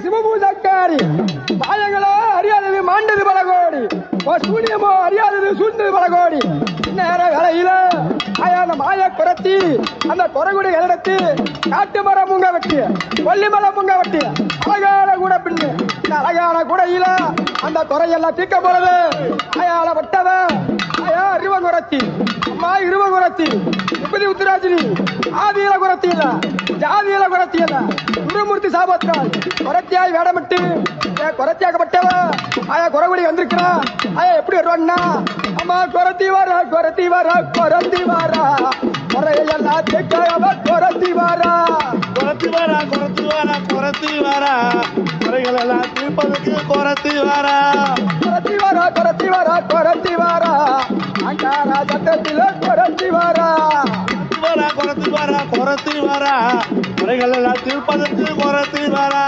சிவபூசக்காரி மாயங்களோ அறியாதது மாண்டது பல கோடி சூனியமோ அறியாதது சூழ்ந்தது பல கோடி நேர வேலையில அந்த மாய குரத்தி அந்த குறைகுடி எடுத்து காட்டு மரம் முங்க வெட்டி கொல்லி மரம் முங்க வெட்டி அழகான கூட பின்னு இந்த அழகான கூடையில அந்த குறையெல்லாம் தீர்க்க போறது அயால வட்டவ அயா இருவ குரத்தி அம்மா இருவ குரத்தி இப்படி உத்திராஜினி ஆதியில குரத்தி இல்ல ஜாதியில குரத்தி இல்ல குருமூர்த்தி சாபத்ரால் குரத்தியாய் வேடமிட்டு குரத்தியாக்கப்பட்டவ ஆயா குறைகுடி வந்திருக்கிறா ஆயா எப்படி வருவாங்கன்னா அம்மா குரத்தி வரா குரத்தி வரா குரத்தி வரா குறையெல்லாம் தீர்க்க குரத்தி வரா குரத்தி வரா குரத்தி வரா குரத்தி வரா குறைகள் எல்லாம் தீர்ப்பதற்கு குரத்தி வரா குரத்தி வரா குரத்தி வரா குரத்தி வரா அங்காரா சட்டத்தில குரத்தி வரா குரத்தி வரா குரத்தி வரா குரத்தி வரா குறைகள் எல்லாம் தீர்ப்பதற்கு குரத்தி வரா